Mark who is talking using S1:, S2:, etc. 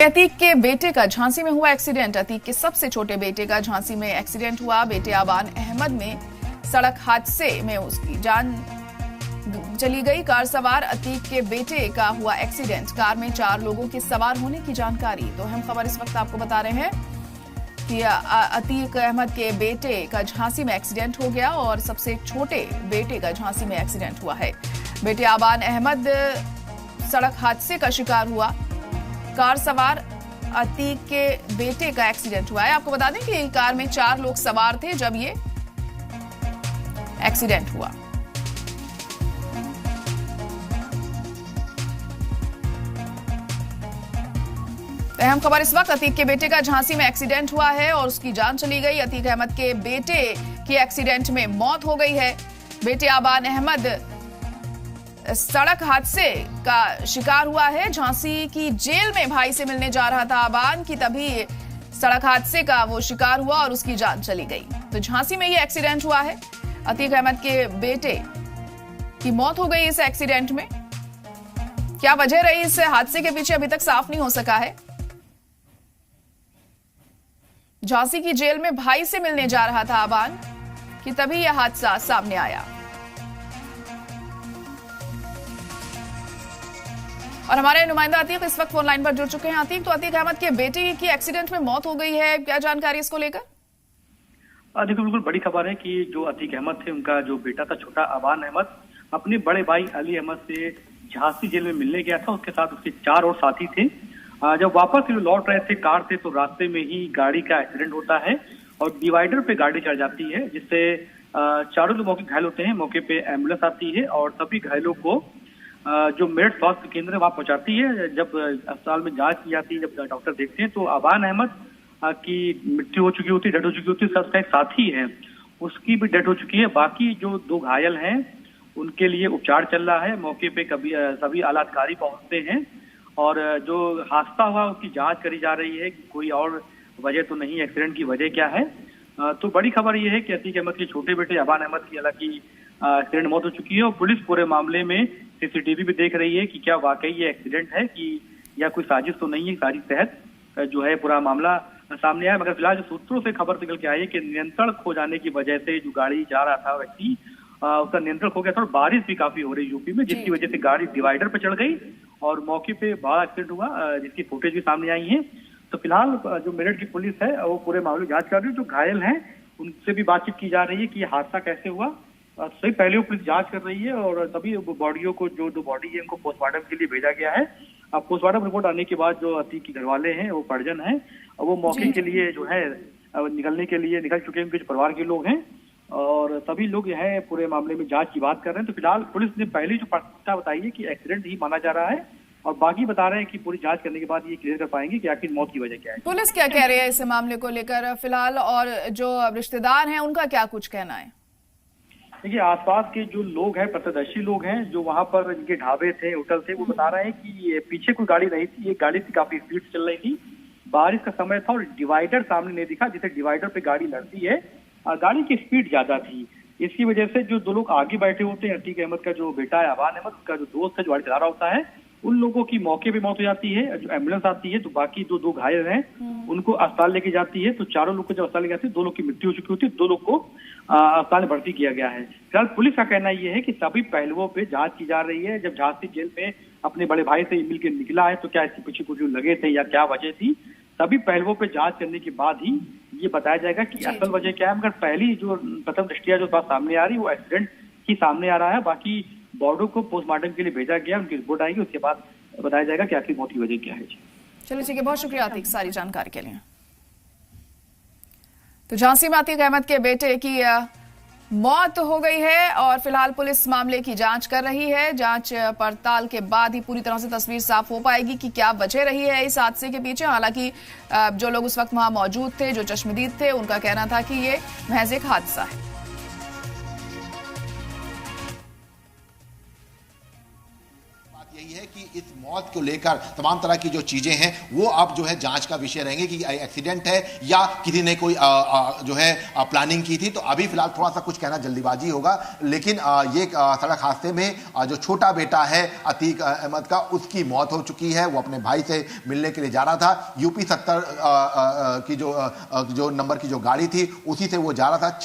S1: अतीक के बेटे का झांसी में हुआ एक्सीडेंट। अतीक के सबसे छोटे बेटे का झांसी में एक्सीडेंट हुआ। बेटे आबान अहमद में सड़क हादसे में उसकी जान चली गई। कार सवार अतीक के बेटे का हुआ एक्सीडेंट। कार में 4 लोगों के सवार होने की जानकारी। तो अहम खबर इस वक्त आपको बता रहे हैं कि अतीक अहमद के बेटे का झांसी में एक्सीडेंट हो गया और सबसे छोटे बेटे का झांसी में एक्सीडेंट हुआ है। बेटे आबान अहमद सड़क हादसे का शिकार हुआ। कार सवार अतीक के बेटे का एक्सीडेंट हुआ है। आपको बता दें कि कार में 4 लोग सवार थे जब ये एक्सीडेंट हुआ। अहम खबर इस वक्त अतीक के बेटे का झांसी में एक्सीडेंट हुआ है और उसकी जान चली गई। अतीक अहमद के बेटे की एक्सीडेंट में मौत हो गई है। बेटे आबान अहमद सड़क हादसे का शिकार हुआ है। झांसी की जेल में भाई से मिलने जा रहा था आबान की, तभी सड़क हादसे का वो शिकार हुआ और उसकी जान चली गई। तो झांसी में ये एक्सीडेंट हुआ है। अतीक अहमद के बेटे की मौत हो गई इस एक्सीडेंट में। क्या वजह रही इस हादसे के पीछे अभी तक साफ नहीं हो सका है। झांसी की जेल में भाई से मिलने जा रहा था आबान कि तभी यह हादसा सामने आया। और हमारे नुमाइंदा अतीक इस वक्त फोन लाइन पर जुड़ चुके हैं। अतीक, तो अतीक अहमद के बेटे की एक्सीडेंट में मौत हो गई है, क्या जानकारी इसको लेकर?
S2: देखो, बिल्कुल बड़ी खबर है कि जो अतीक अहमद थे, उनका जो बेटा था छोटा आबान अहमद, अपने बड़े भाई अली अहमद से झांसी जेल में मिलने गया था। उसके साथ उसके 4 और साथी थे। जब वापस लौट रहे थे कार से, तो रास्ते में ही गाड़ी का एक्सीडेंट होता है और डिवाइडर पे गाड़ी चढ़ जाती है, जिससे 4 लोग मौके घायल होते हैं। मौके पे एम्बुलेंस आती है और सभी घायलों को जो मेरठ स्वास्थ्य केंद्र है वहां पहुंचाती है। जब अस्पताल में जांच की जाती है, जब डॉक्टर देखते हैं, तो आबान अहमद की मृत्यु हो चुकी होती है, डेथ हो चुकी होती है। सबका एक साथी है, उसकी भी डेथ हो चुकी है। बाकी जो 2 घायल हैं उनके लिए उपचार चल रहा है। मौके पे सभी आला अधिकारी पहुंचते हैं और जो हादसा हुआ उसकी जांच करी जा रही है कि कोई और वजह तो नहीं, एक्सीडेंट की वजह क्या है। तो बड़ी खबर यह है कि अतीक अहमद के छोटे बेटे आबान अहमद की हालांकि एक्सीडेंट मौत हो चुकी है और पुलिस पूरे मामले में सीसीटीवी भी देख रही है कि क्या वाकई ये एक्सीडेंट है कि या कोई साजिश तो नहीं है। साजिश तहत जो है पूरा मामला सामने आया, मगर फिलहाल जो सूत्रों से खबर निकल के आई है कि नियंत्रण खो जाने की वजह से जो गाड़ी जा रहा था व्यक्ति, उसका नियंत्रण खो गया था और बारिश भी काफी हो रही यूपी में, जिसकी वजह से गाड़ी डिवाइडर पे चढ़ गई और मौके पे बड़ा एक्सीडेंट हुआ, जिसकी फुटेज भी सामने आई है। तो फिलहाल जो मेरठ की पुलिस है वो पूरे मामले की जांच कर रही है। जो घायल हैं उनसे भी बातचीत की जा रही है कि ये हादसा कैसे हुआ। सही पहले वो पुलिस जांच कर रही है और सभी बॉडियों को, जो 2 बॉडी है, उनको पोस्टमार्टम के लिए भेजा गया है। अब पोस्टमार्टम रिपोर्ट आने के बाद जो अतीक के घर वाले हैं, वो परिजन हैं, वो मौके के लिए जो है निकल चुके हैं, उनके परिवार के लोग हैं और सभी लोग है पूरे मामले में जांच की बात कर रहे हैं। तो फिलहाल पुलिस ने पहले जो प्राथमिकता बताई है कि एक्सीडेंट ही माना जा रहा है और बाकी बता रहे हैं कि पूरी जांच करने के बाद ये क्लियर कर पाएंगे कि आखिर मौत की वजह क्या है।
S1: पुलिस क्या कह रही है इस मामले को लेकर फिलहाल, और जो रिश्तेदार हैं उनका क्या कुछ कहना है?
S2: देखिए, आसपास के जो लोग हैं, प्रत्यक्षदर्शी लोग हैं, जो वहां पर इनके ढाबे थे, होटल थे, वो बता रहे हैं कि पीछे कोई गाड़ी नहीं थी। ये गाड़ी थी काफी स्पीड से चल रही थी, बारिश का समय था और डिवाइडर सामने नहीं दिखा, जिसे डिवाइडर पे गाड़ी लड़ती है और गाड़ी की स्पीड ज्यादा थी। इसकी वजह से जो 2 लोग आगे बैठे होते हैं, अतीक अहमद का जो बेटा है आबान अहमद, उसका जो दोस्त है जो गाड़ी चला रहा होता है, उन लोगों की मौके पे मौत हो जाती है। जो एम्बुलेंस आती है तो बाकी 2 घायल हैं उनको अस्पताल लेके जाती है। तो 4 लोग को जब अस्पताल लेके जाती है, 2 लोग की मृत्यु हो चुकी होती है, 2 लोग को अस्पताल में भर्ती किया गया है। फिलहाल पुलिस का कहना यह है कि सभी पहलुओं पे जांच की जा रही है। जब झांसी जेल में अपने बड़े भाई से मिल के निकला है तो क्या इसके पीछे कुछ लगे थे या क्या वजह थी, सभी पहलुओं पे जांच करने के बाद ही ये बताया जाएगा कि असल वजह क्या है। मगर पहली जो प्रथम दृष्टिया जो बात सामने आ रही है वो एक्सीडेंट ही सामने आ रहा है। बाकी बॉडी को पोस्टमार्टम के लिए भेजा गया, उनकी रिपोर्ट आएगी, उसके बाद बताया जाएगा कि आखिर मौत की वजह क्या है।
S1: चलिए ठीक है, बहुत शुक्रिया अतीक सारी जानकारी के लिए। तो झांसी में अतीक अहमद के बेटे की मौत हो गई है और फिलहाल पुलिस मामले की जांच कर रही है। जांच पड़ताल के बाद ही पूरी तरह से तस्वीर साफ हो पाएगी कि क्या वजह रही है इस हादसे के पीछे। हालांकि जो लोग उस वक्त वहां मौजूद थे, जो चश्मदीद थे, उनका कहना था कि ये महज एक हादसा है।
S3: बात यही है कि इस मौत को लेकर तमाम तरह की जो चीजें हैं वो अब जो है जांच का विषय रहेंगे कि एक्सीडेंट है या किसी ने कोई जो है प्लानिंग की थी। तो अभी फिलहाल थोड़ा सा कुछ कहना जल्दीबाजी होगा, लेकिन ये सड़क हादसे में जो छोटा बेटा है अतीक अहमद का, उसकी मौत हो चुकी है। वो अपने भाई से मिलने के लिए जा रहा था। यूपी 70 की जो नंबर की जो गाड़ी थी उसी से वो जा रहा था।